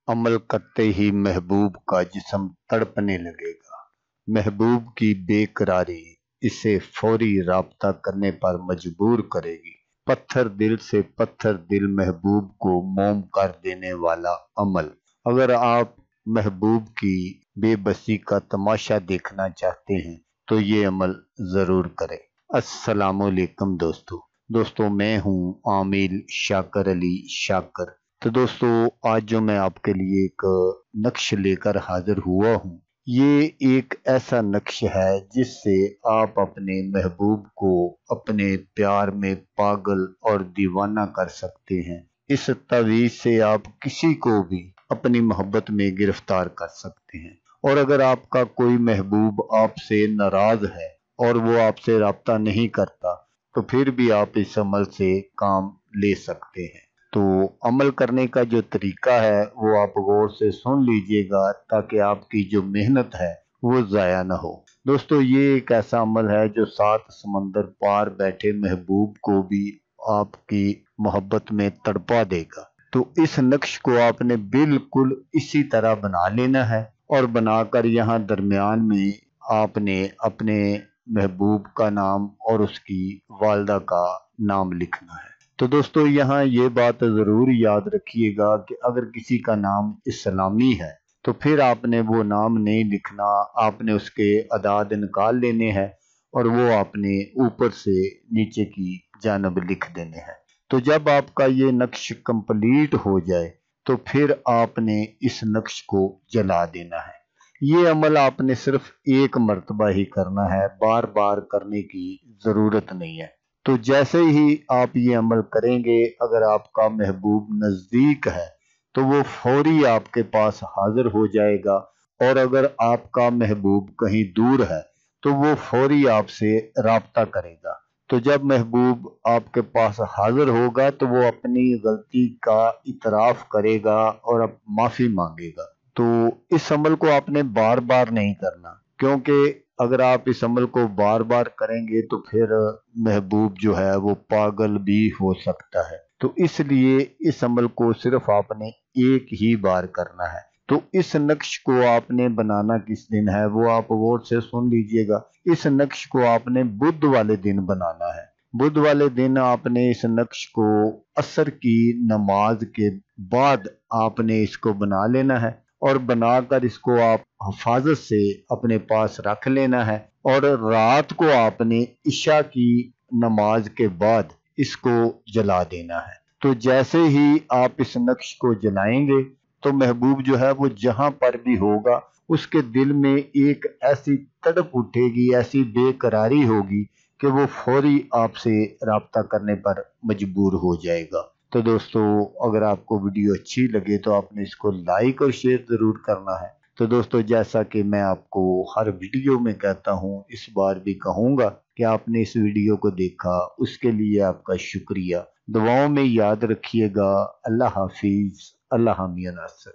अमल करते ही महबूब का जिस्म तड़पने लगेगा। महबूब की बेकरारी इसे फौरी राब्ता करने पर मजबूर करेगी। पत्थर दिल से पत्थर दिल महबूब को मोम कर देने वाला अमल। अगर आप महबूब की बेबसी का तमाशा देखना चाहते हैं तो ये अमल ज़रूर करें। अस्सलामुअलैकुम दोस्तों मैं हूँ आमिल शाकर अली शाकर। तो दोस्तों आज जो मैं आपके लिए एक नक्श लेकर हाजिर हुआ हूँ, ये एक ऐसा नक्श है जिससे आप अपने महबूब को अपने प्यार में पागल और दीवाना कर सकते हैं। इस तवीज़ से आप किसी को भी अपनी मोहब्बत में गिरफ्तार कर सकते हैं। और अगर आपका कोई महबूब आपसे नाराज है और वो आपसे राब्ता नहीं करता तो फिर भी आप इस अमल से काम ले सकते हैं। तो अमल करने का जो तरीका है वो आप गौर से सुन लीजिएगा ताकि आपकी जो मेहनत है वो ज़ाया ना हो। दोस्तों ये एक ऐसा अमल है जो 7 समंदर पार बैठे महबूब को भी आपकी मोहब्बत में तड़पा देगा। तो इस नक्श को आपने बिल्कुल इसी तरह बना लेना है और बनाकर यहाँ दरमियान में आपने अपने महबूब का नाम और उसकी वालदा का नाम लिखना है। तो दोस्तों यहाँ ये बात ज़रूर याद रखिएगा कि अगर किसी का नाम इस्लामी है तो फिर आपने वो नाम नहीं लिखना, आपने उसके अदाद निकाल लेने हैं और वो आपने ऊपर से नीचे की जानब लिख देने हैं। तो जब आपका ये नक्श कंप्लीट हो जाए तो फिर आपने इस नक्श को जला देना है। ये अमल आपने सिर्फ एक मर्तबा ही करना है, बार बार करने की ज़रूरत नहीं है। तो जैसे ही आप ये अमल करेंगे, अगर आपका महबूब नज़दीक है तो वो फौरी आपके पास हाजिर हो जाएगा, और अगर आपका महबूब कहीं दूर है तो वो फौरी आपसे राब्ता करेगा। तो जब महबूब आपके पास हाजिर होगा तो वो अपनी गलती का इतराफ़ करेगा और अब माफ़ी मांगेगा। तो इस अमल को आपने बार बार नहीं करना, क्योंकि अगर आप इस अमल को बार बार करेंगे तो फिर महबूब जो है वो पागल भी हो सकता है। तो इसलिए इस अमल को सिर्फ आपने एक ही बार करना है। तो इस नक्श को आपने बनाना किस दिन है वो आप गौर से सुन लीजिएगा। इस नक्श को आपने बुध वाले दिन बनाना है। बुध वाले दिन आपने इस नक्श को असर की नमाज के बाद आपने इसको बना लेना है और बनाकर इसको आप हिफाजत से अपने पास रख लेना है। और रात को आपने इशा की नमाज के बाद इसको जला देना है। तो जैसे ही आप इस नक्श को जलाएंगे तो महबूब जो है वो जहां पर भी होगा उसके दिल में एक ऐसी तड़प उठेगी, ऐसी बेकरारी होगी कि वो फौरी आपसे राब्ता करने पर मजबूर हो जाएगा। तो दोस्तों अगर आपको वीडियो अच्छी लगे तो आपने इसको लाइक और शेयर ज़रूर करना है। तो दोस्तों जैसा कि मैं आपको हर वीडियो में कहता हूँ, इस बार भी कहूँगा कि आपने इस वीडियो को देखा उसके लिए आपका शुक्रिया। दुआओं में याद रखिएगा। अल्लाह हाफिज़। अल्लाह मियां नासर।